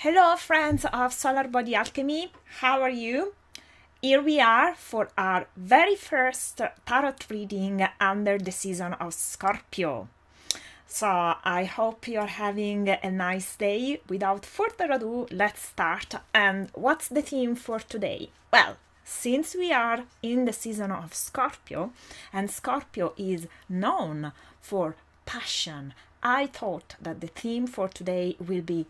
Hello friends of Solar Body Alchemy, how are you? Here we are for our very first tarot reading under the season of Scorpio. So I hope you're having a nice day. Without further ado, let's start. And what's the theme for today? Well, since we are in the season of Scorpio, and Scorpio is known for passion, I thought that the theme for today will be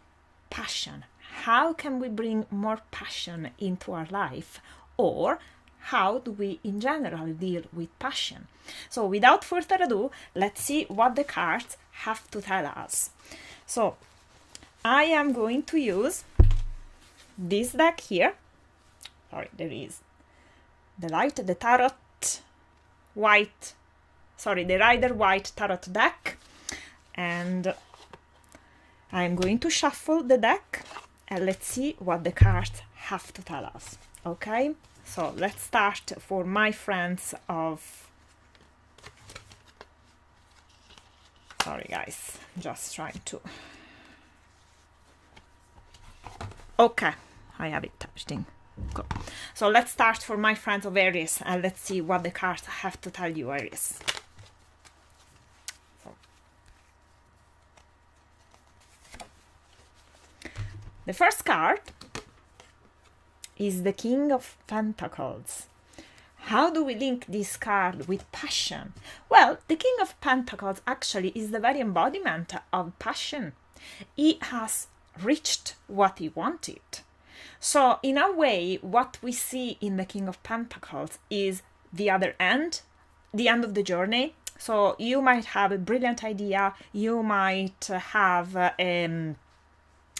passion. How can we bring more passion into our life? Or how do we in general deal with passion? So without further ado, let's see what the cards have to tell us. So I am going to use this deck here. Sorry, there is the Rider White Tarot deck. And I'm going to shuffle the deck and let's see what the cards have to tell us. Okay, so let's start for my friends of... Sorry guys, just trying to... Okay, I have it everything. Cool. So let's start for my friends of Aries and let's see what the cards have to tell you, Aries. The first card is the King of Pentacles. How do we link this card with passion? Well, the King of Pentacles actually is the very embodiment of passion. He has reached what he wanted. So in a way, what we see in the King of Pentacles is the other end, the end of the journey. So you might have a brilliant idea, you might have a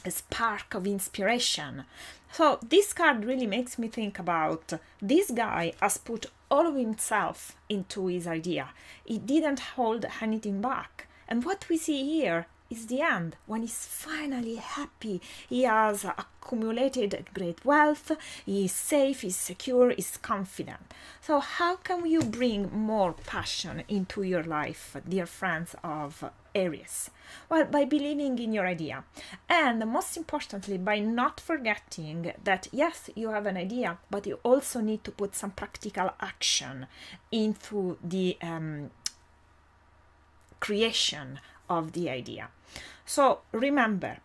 spark of inspiration. So this card really makes me think about this guy has put all of himself into his idea. He didn't hold anything back. And what we see here is the end, when he's finally happy. He has accumulated great wealth, he's safe, he's secure, he's confident. So how can you bring more passion into your life, dear friends of Aries? Well, by believing in your idea. And most importantly, by not forgetting that yes, you have an idea, but you also need to put some practical action into the creation of the idea. So remember,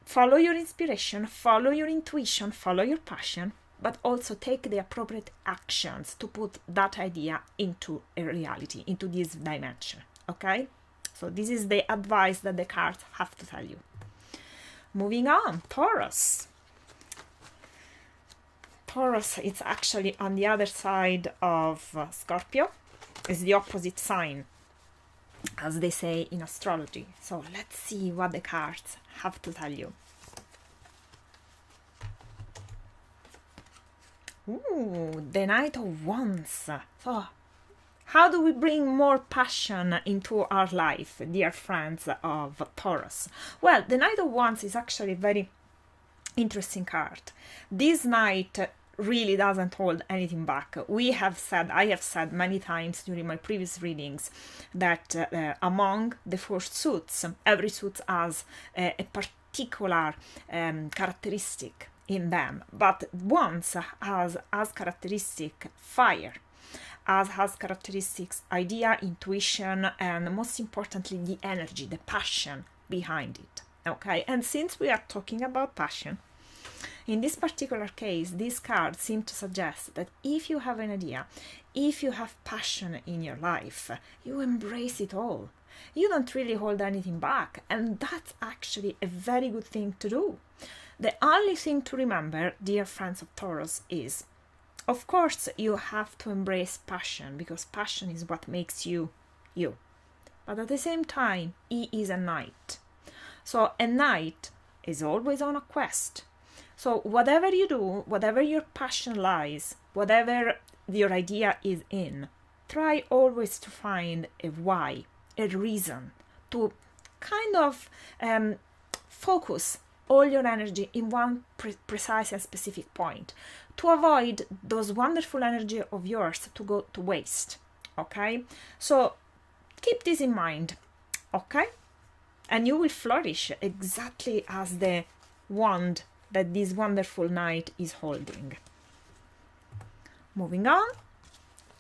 follow your inspiration, follow your intuition, follow your passion, but also take the appropriate actions to put that idea into a reality, into this dimension. Okay? So this is the advice that the cards have to tell you. Moving on, Taurus. Taurus, it's actually on the other side of Scorpio. It's the opposite sign, as they say in astrology. So let's see what the cards have to tell you. Ooh, the Knight of Wands. So how do we bring more passion into our life, dear friends of Taurus? Well, the Knight of Wands is actually a very interesting card. This knight really doesn't hold anything back. I have said many times during my previous readings that among the four suits, every suit has a particular characteristic in them. But Wands has as characteristic fire, as has characteristics idea, intuition, and most importantly the energy, the passion behind it. Okay, and since we are talking about passion, in this particular case, this card seems to suggest that if you have an idea, if you have passion in your life, you embrace it all. You don't really hold anything back, and that's actually a very good thing to do. The only thing to remember, dear friends of Taurus, is of course, you have to embrace passion, because passion is what makes you, you. But at the same time, he is a knight. So a knight is always on a quest. So whatever you do, whatever your passion lies, whatever your idea is in, try always to find a why, a reason, to kind of focus all your energy in one precise and specific point, to avoid those wonderful energy of yours to go to waste. Okay, so keep this in mind. Okay, and you will flourish exactly as the wand that this wonderful knight is holding. Moving on,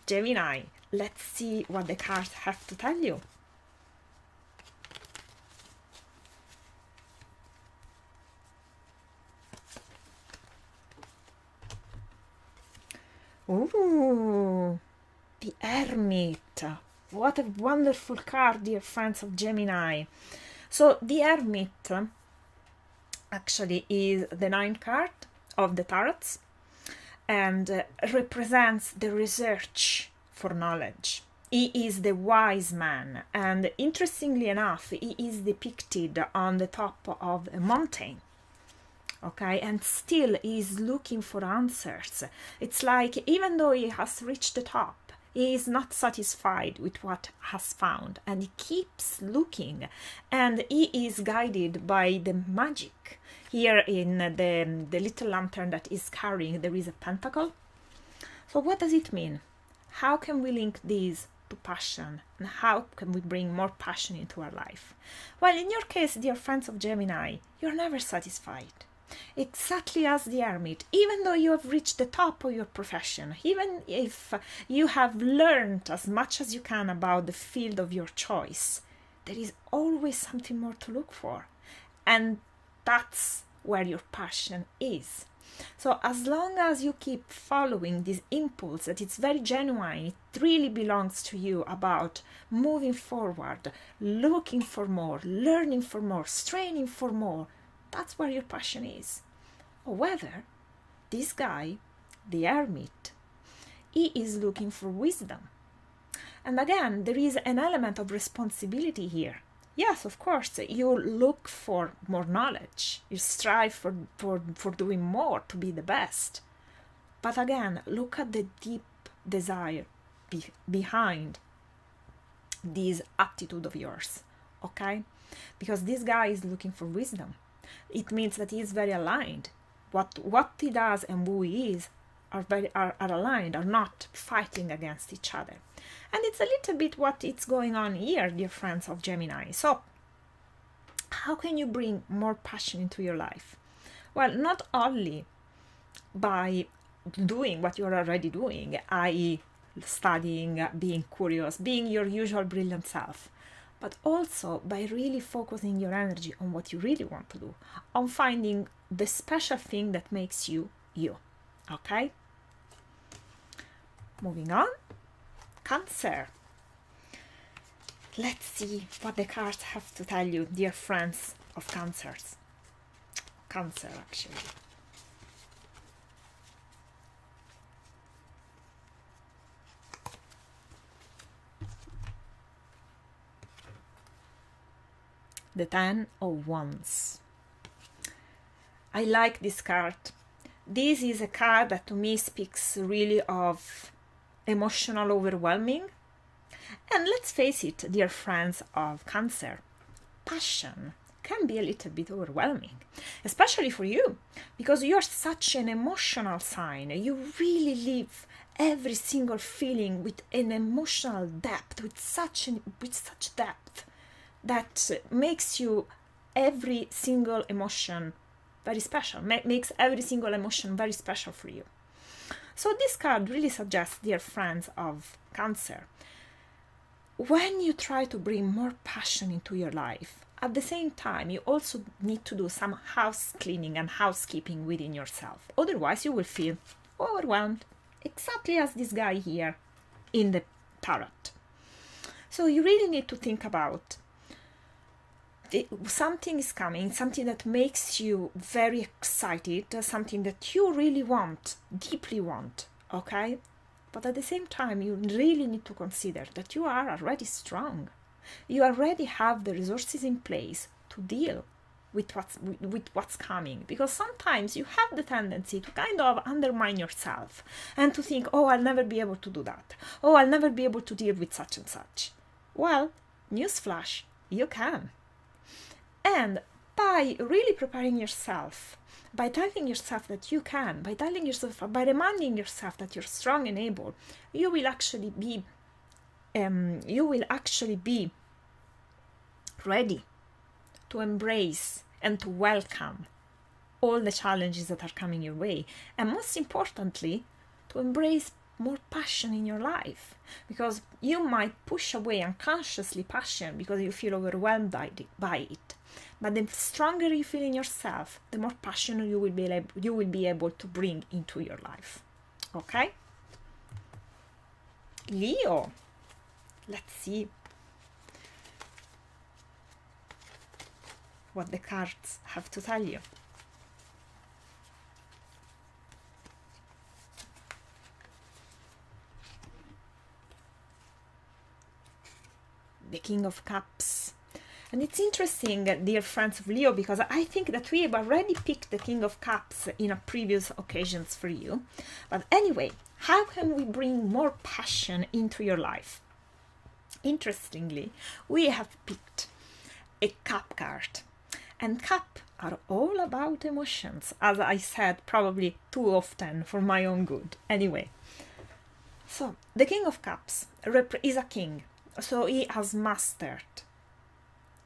Gemini. Let's see what the cards have to tell you. Ooh, the Hermit. What a wonderful card, dear friends of Gemini. So the Hermit actually is the ninth card of the Taurus and represents the research for knowledge. He is the wise man, and interestingly enough, he is depicted on the top of a mountain. Okay, and still he is looking for answers. It's like even though he has reached the top, he is not satisfied with what has found, and he keeps looking, and he is guided by the magic. Here in the little lantern that is carrying, there is a pentacle. So what does it mean? How can we link these to passion, and how can we bring more passion into our life? Well, in your case, dear friends of Gemini, you're never satisfied. Exactly as the Hermit, even though you have reached the top of your profession, even if you have learned as much as you can about the field of your choice, there is always something more to look for. And that's where your passion is. So as long as you keep following this impulse that it's very genuine, it really belongs to you, about moving forward, looking for more, learning for more, straining for more, that's where your passion is. However, this guy, the Hermit, he is looking for wisdom. And again, there is an element of responsibility here. Yes, of course, you look for more knowledge. You strive for doing more, to be the best. But again, look at the deep desire behind this attitude of yours, okay? Because this guy is looking for wisdom. It means that he is very aligned. What he does and who he is are aligned, are not fighting against each other. And it's a little bit what it's going on here, dear friends of Gemini. So, how can you bring more passion into your life? Well, not only by doing what you're already doing, i.e. studying, being curious, being your usual brilliant self, but also by really focusing your energy on what you really want to do, on finding the special thing that makes you you, okay? Moving on, Cancer. Let's see what the cards have to tell you, dear friends of Cancers. Cancer, actually. The Ten of Wands. I like this card. This is a card that to me speaks really of emotional overwhelming. And let's face it, dear friends of Cancer, passion can be a little bit overwhelming, especially for you, because you're such an emotional sign. You really live every single feeling with an emotional depth, with such depth, that makes you every single emotion very special, makes every single emotion very special for you. So this card really suggests, dear friends of Cancer, when you try to bring more passion into your life, at the same time, you also need to do some house cleaning and housekeeping within yourself. Otherwise, you will feel overwhelmed, exactly as this guy here in the tarot. So you really need to think about something is coming, something that makes you very excited, something that you really want, deeply want, okay? But at the same time, you really need to consider that you are already strong. You already have the resources in place to deal with what's coming. Because sometimes you have the tendency to kind of undermine yourself and to think, oh, I'll never be able to do that. Oh, I'll never be able to deal with such and such. Well, newsflash, you can. And by really preparing yourself, by telling yourself that you can, by reminding yourself that you're strong and able, you will actually be ready to embrace and to welcome all the challenges that are coming your way. And most importantly, to embrace more passion in your life, because you might push away unconsciously passion because you feel overwhelmed by it. But the stronger you feel in yourself, the more passion you will be able to bring into your life. Okay? Leo, let's see what the cards have to tell you. The King of Cups. And it's interesting, dear friends of Leo, because I think that we have already picked the King of Cups in a previous occasions for you. But anyway, how can we bring more passion into your life? Interestingly, we have picked a Cup card. And Cup are all about emotions, as I said probably too often for my own good. Anyway, so the King of Cups is a king. So he has mastered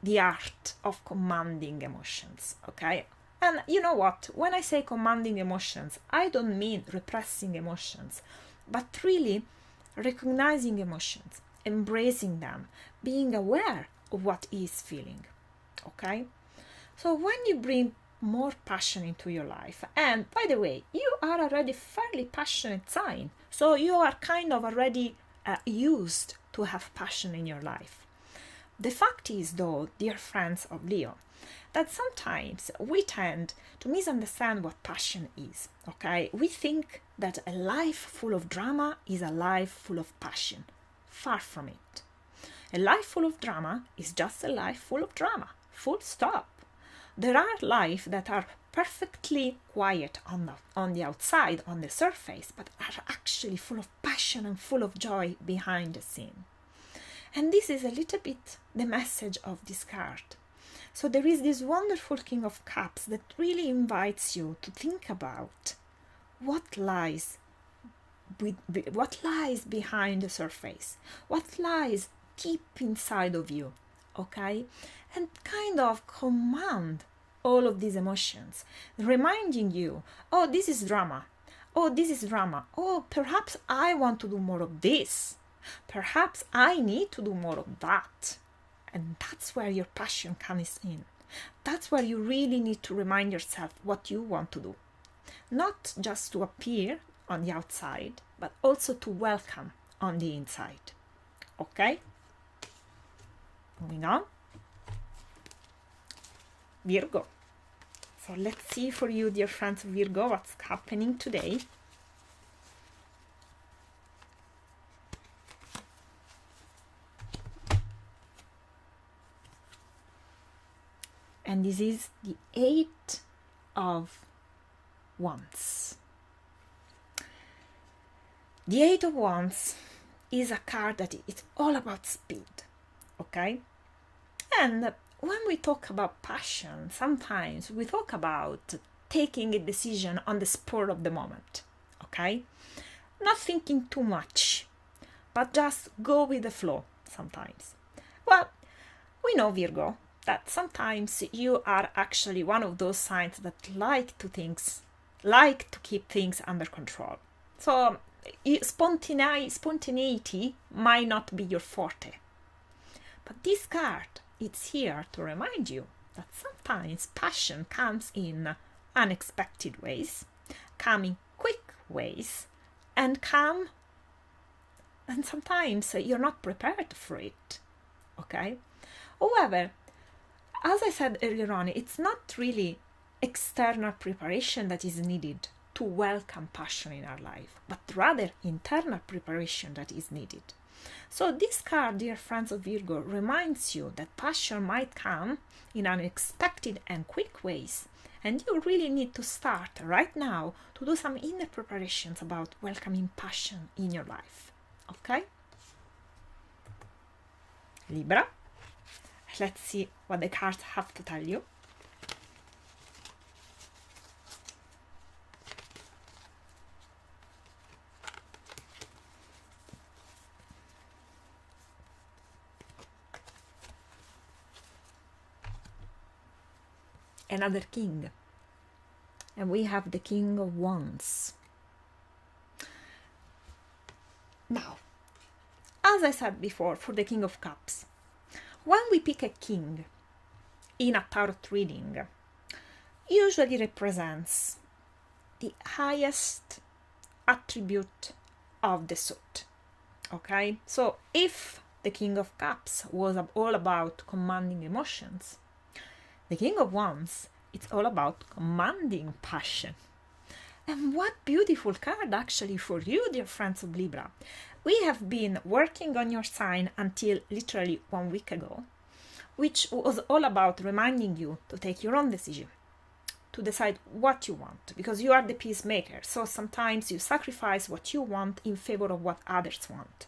the art of commanding emotions, okay? And you know what? When I say commanding emotions, I don't mean repressing emotions, but really recognizing emotions, embracing them, being aware of what he is feeling, okay? So when you bring more passion into your life, and by the way, you are already fairly passionate sign, so you are kind of already used to have passion in your life. The fact is, though, dear friends of Leo, that sometimes we tend to misunderstand what passion is, okay? We think that a life full of drama is a life full of passion. Far from it. A life full of drama is just a life full of drama, full stop. There are lives that are perfectly quiet on the outside, on the surface, but are actually full of passion and full of joy behind the scene. And this is a little bit the message of this card. So there is this wonderful King of Cups that really invites you to think about what lies behind the surface, what lies deep inside of you, okay? And kind of command all of these emotions, reminding you, oh, this is drama. Oh, this is drama. Oh, perhaps I want to do more of this. Perhaps I need to do more of that. And that's where your passion comes in. That's where you really need to remind yourself what you want to do. Not just to appear on the outside, but also to welcome on the inside. Okay? Moving on. Virgo. So let's see for you, dear friends of Virgo, what's happening today. And this is the Eight of Wands. The Eight of Wands is a card that is all about speed, okay? And when we talk about passion, sometimes we talk about taking a decision on the spur of the moment, okay? Not thinking too much, but just go with the flow sometimes. Well, we know, Virgo, that sometimes you are actually one of those signs that like to keep things under control. So spontaneity might not be your forte. But this card, it's here to remind you that sometimes passion comes in unexpected ways, come in quick ways, and sometimes you're not prepared for it, okay? However, as I said earlier on, it's not really external preparation that is needed to welcome passion in our life, but rather internal preparation that is needed. So this card, dear friends of Virgo, reminds you that passion might come in unexpected and quick ways, and you really need to start right now to do some inner preparations about welcoming passion in your life. Okay? Libra. Let's see what the cards have to tell you. Another king. and we have the King of Wands. Now, as I said before, for the King of Cups, when we pick a king in a tarot reading, usually represents the highest attribute of the suit. Okay, so if the King of Cups was all about commanding emotions, the King of Wands, it's all about commanding passion. And what beautiful card actually for you, dear friends of Libra. We have been working on your sign until literally 1 week ago, which was all about reminding you to take your own decision, to decide what you want, because you are the peacemaker. So sometimes you sacrifice what you want in favor of what others want.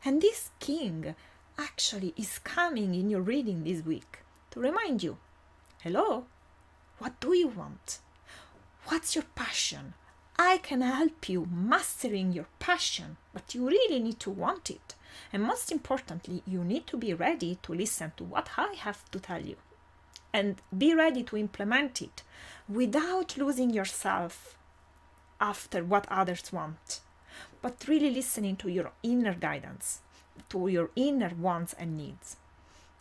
And this king actually is coming in your reading this week to remind you, hello, what do you want? What's your passion? I can help you mastering your passion, but you really need to want it. And most importantly, you need to be ready to listen to what I have to tell you and be ready to implement it without losing yourself after what others want, but really listening to your inner guidance, to your inner wants and needs.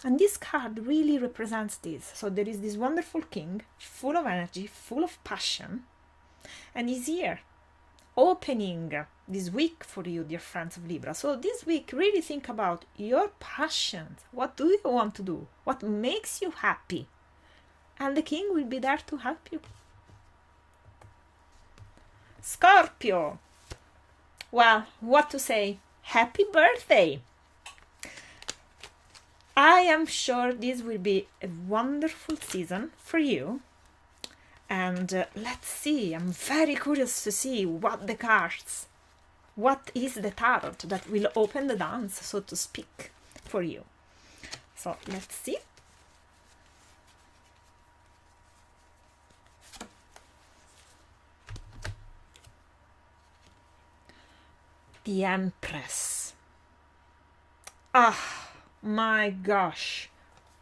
And this card really represents this. So there is this wonderful king, full of energy, full of passion, and he's here, opening this week for you, dear friends of Libra. So this week, really think about your passions. What do you want to do? What makes you happy? And the king will be there to help you. Scorpio. Well, what to say? Happy birthday! I am sure this will be a wonderful season for you. And let's see, I'm very curious to see what the cards, what is the tarot that will open the dance, so to speak, for you. So let's see. The Empress. Ah, my gosh,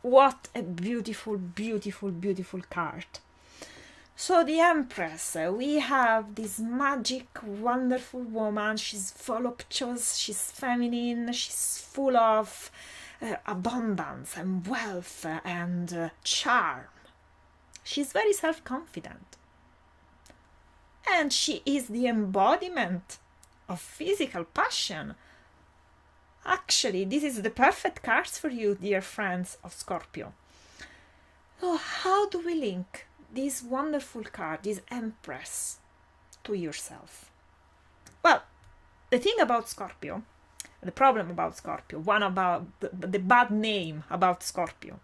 what a beautiful, beautiful, beautiful card. So the Empress, we have this magic, wonderful woman. She's voluptuous, she's feminine, she's full of abundance and wealth and charm. She's very self-confident. And she is the embodiment of physical passion. Actually, this is the perfect cards for you, dear friends of Scorpio. So how do we link this wonderful card, this Empress, to yourself? Well, the thing about Scorpio, the problem about Scorpio, one about the bad name about Scorpio,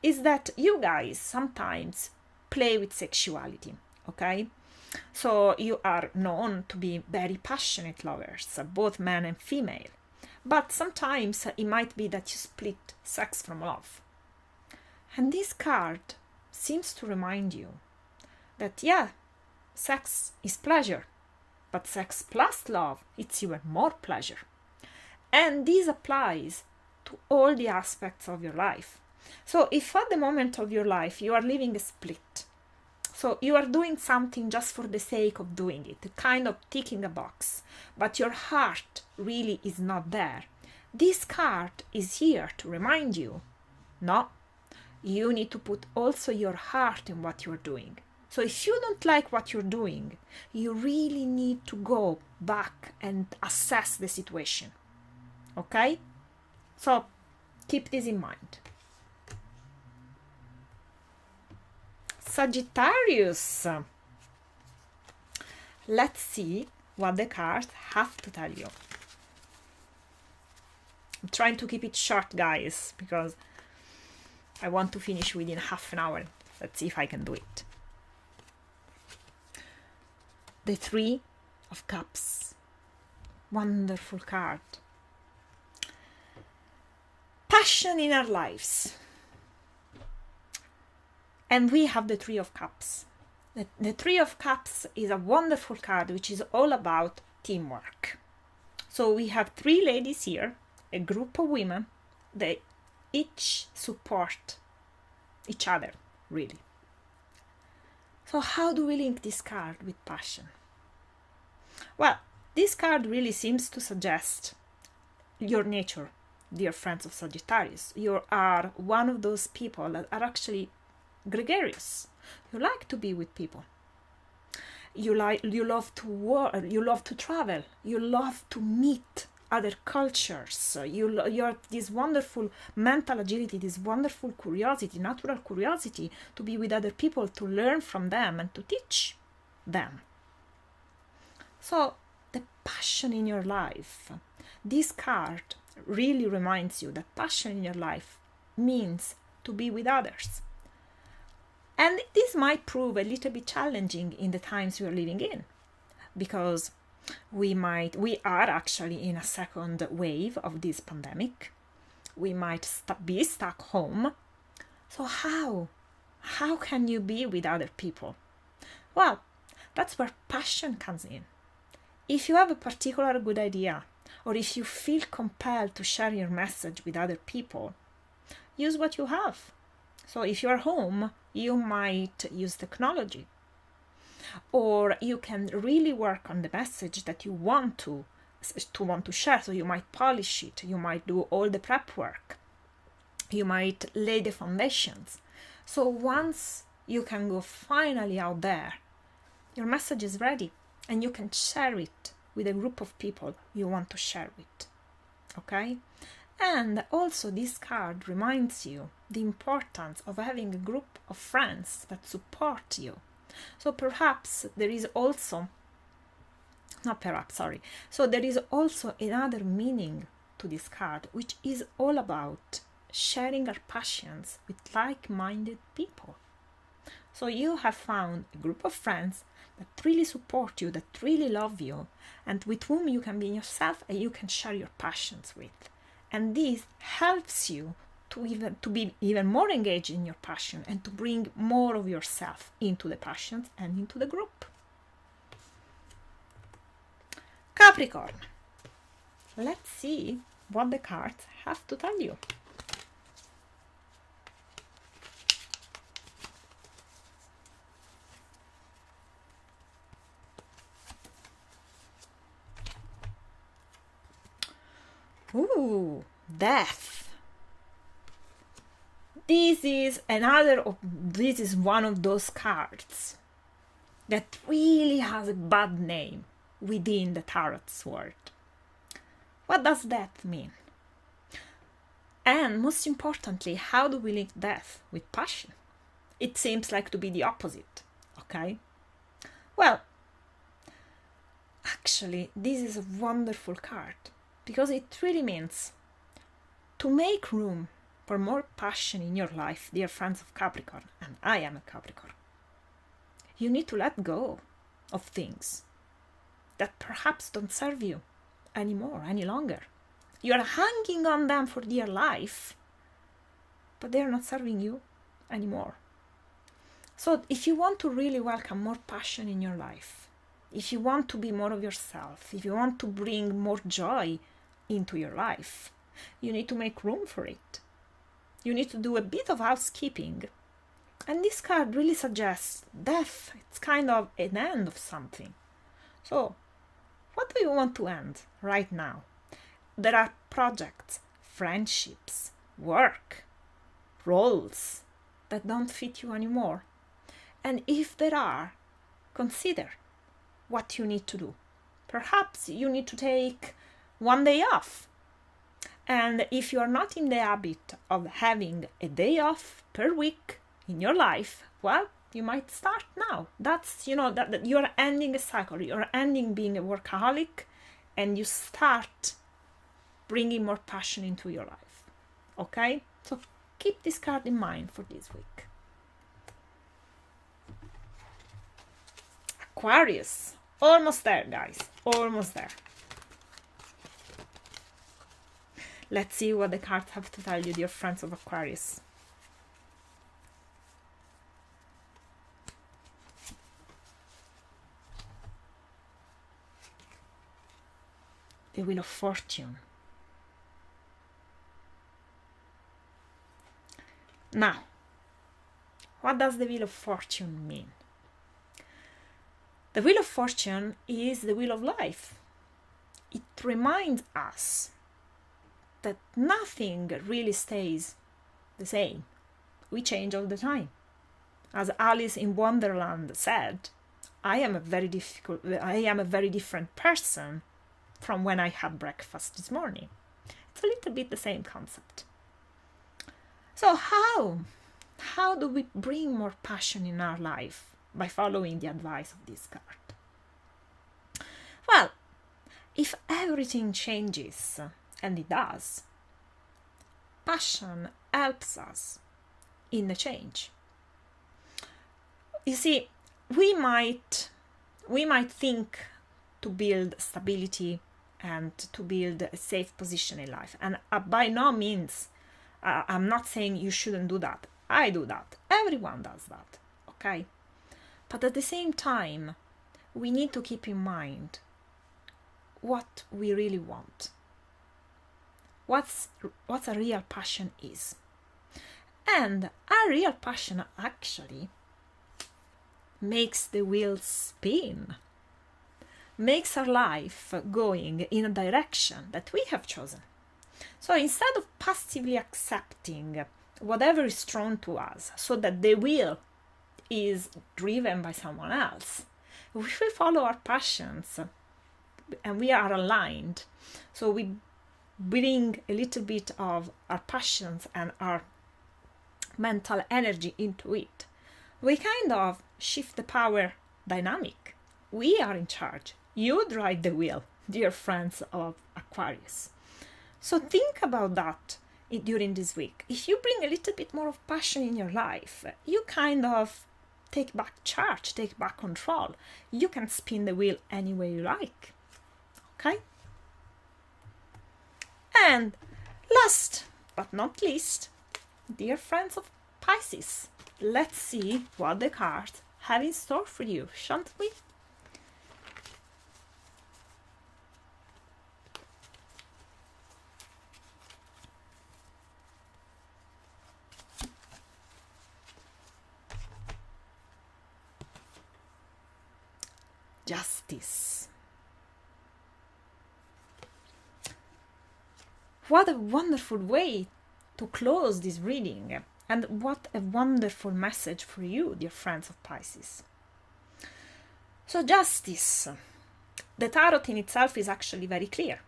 is that you guys sometimes play with sexuality, okay? So you are known to be very passionate lovers, both men and female. But sometimes it might be that you split sex from love. And this card seems to remind you that, yeah, sex is pleasure, but sex plus love, it's even more pleasure. And this applies to all the aspects of your life. So if at the moment of your life you are living a split, so you are doing something just for the sake of doing it, kind of ticking a box, but your heart really is not there, this card is here to remind you, no, you need to put also your heart in what you're doing. So if you don't like what you're doing, you really need to go back and assess the situation. Okay? So keep this in mind. Sagittarius. Let's see what the cards have to tell you. I'm trying to keep it short, guys, because I want to finish within half an hour. Let's see if I can do it. The Three of Cups. Wonderful card. Passion in our lives. And we have the Three of Cups. The Three of Cups is a wonderful card which is all about teamwork. So we have three ladies here, a group of women. They each support each other, really. So how do we link this card with passion? Well, this card really seems to suggest your nature, dear friends of Sagittarius. You are one of those people that are actually gregarious. You like to be with people. You love to work, you love to travel, you love to meet other cultures. You're this wonderful mental agility, this wonderful curiosity, natural curiosity to be with other people, to learn from them and to teach them. So the passion in your life, this card really reminds you that passion in your life means to be with others. And this might prove a little bit challenging in the times we are living in, because we are actually in a second wave of this pandemic. We might be stuck home. So how can you be with other people? Well, that's where passion comes in. If you have a particular good idea, or if you feel compelled to share your message with other people, use what you have. So if you're home, you might use technology, or you can really work on the message that you want to share. So you might polish it, you might do all the prep work, you might lay the foundations. So once you can go finally out there, your message is ready and you can share it with a group of people you want to share with. Okay? And also this card reminds you the importance of having a group of friends that support you. So there is also another meaning to this card, which is all about sharing our passions with like-minded people. So you have found a group of friends that really support you, that really love you, and with whom you can be yourself and you can share your passions with. And this helps you to be even more engaged in your passion and to bring more of yourself into the passions and into the group. Capricorn. Let's see what the cards have to tell you. Ooh, death. This is one of those cards that really has a bad name within the tarot world. What does death mean? And most importantly, how do we link death with passion? It seems like to be the opposite, okay? Well, actually, this is a wonderful card, because it really means to make room for more passion in your life, dear friends of Capricorn, and I am a Capricorn. You need to let go of things that perhaps don't serve you anymore, any longer. You are hanging on them for dear life, but they are not serving you anymore. So if you want to really welcome more passion in your life, if you want to be more of yourself, if you want to bring more joy into your life, you need to make room for it. You need to do a bit of housekeeping. And this card really suggests death. It's kind of an end of something. So, what do you want to end right now? There are projects, friendships, work, roles that don't fit you anymore. And if there are, consider what you need to do. Perhaps you need to take one day off. And if you are not in the habit of having a day off per week in your life, well, you might start now. That's, that you're ending a cycle. You're ending being a workaholic, and you start bringing more passion into your life. Okay? So keep this card in mind for this week. Aquarius. Almost there, guys. Almost there. Let's see what the cards have to tell you, dear friends of Aquarius. The Wheel of Fortune. Now, what does the Wheel of Fortune mean? The Wheel of Fortune is the wheel of life. It reminds us that nothing really stays the same. We change all the time. As Alice in Wonderland said, I am a very different person from when I had breakfast this morning. It's a little bit the same concept. So how do we bring more passion in our life by following the advice of this card? Well, if everything changes, and it does, passion helps us in the change. You see, we might think to build stability and to build a safe position in life. And by no means, I'm not saying you shouldn't do that. I do that. Everyone does that. Okay? But at the same time, we need to keep in mind what we really want. What a real passion is. And a real passion actually makes the wheel spin, makes our life going in a direction that we have chosen. So instead of passively accepting whatever is thrown to us so that the wheel is driven by someone else, if we follow our passions and we are aligned, so we bring a little bit of our passions and our mental energy into it, we kind of shift the power dynamic. We are in charge. You drive the wheel, dear friends of Aquarius. So think about that during this week. If you bring a little bit more of passion in your life, you kind of take back charge, take back control. You can spin the wheel any way you like. Okay? And last but not least, dear friends of Pisces, let's see what the cards have in store for you, shan't we? Justice. What a wonderful way to close this reading, and what a wonderful message for you, dear friends of Pisces. So justice. The tarot in itself is actually very clear.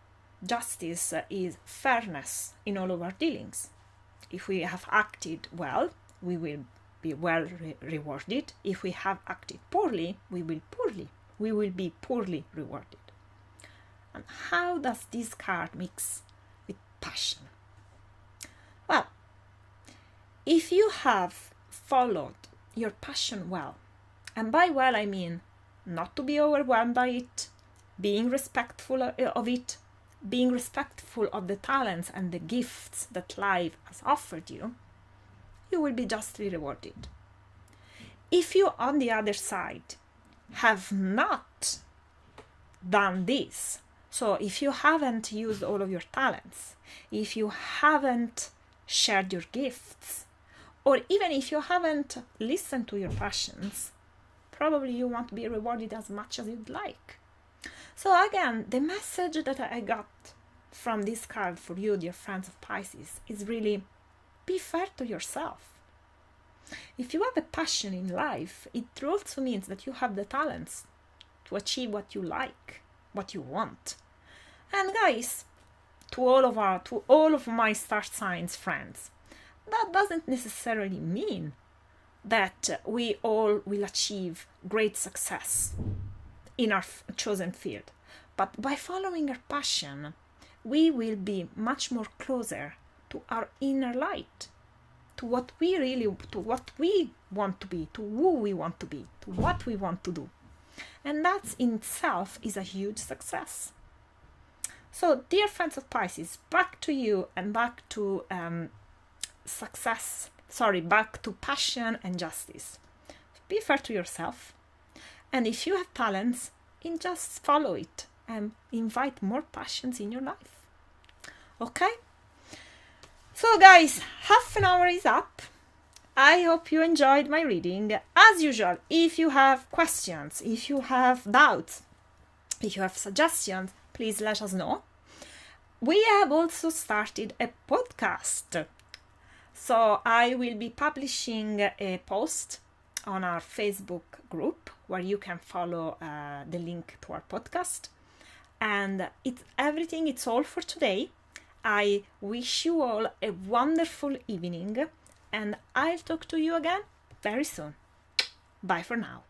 Justice is fairness in all of our dealings. If we have acted well, we will be well rewarded. If we have acted poorly, we will be poorly rewarded. And how does this card mix with passion? Well, if you have followed your passion well, and by well I mean not to be overwhelmed by it, being respectful of it, being respectful of the talents and the gifts that life has offered you, you will be justly rewarded. If you, on the other side, have not done this, so if you haven't used all of your talents, if you haven't shared your gifts, or even if you haven't listened to your passions, probably you won't be rewarded as much as you'd like. So again, the message that I got from this card for you, dear friends of Pisces, is really be fair to yourself. If you have a passion in life, it also means that you have the talents to achieve what you like, what you want. And guys, to all of my star signs friends, that doesn't necessarily mean that we all will achieve great success in our chosen field. But by following our passion, we will be much more closer to our inner light, to what we want to be, to who we want to be, to what we want to do. And that in itself is a huge success. So, dear friends of Pisces, back to you and back to back to passion and justice. Be fair to yourself. And if you have talents, just follow it and invite more passions in your life. Okay? So guys, half an hour is up. I hope you enjoyed my reading. As usual, if you have questions, if you have doubts, if you have suggestions, please let us know. We have also started a podcast. So I will be publishing a post on our Facebook group where you can follow the link to our podcast. And it's everything. It's all for today. I wish you all a wonderful evening, and I'll talk to you again very soon. Bye for now.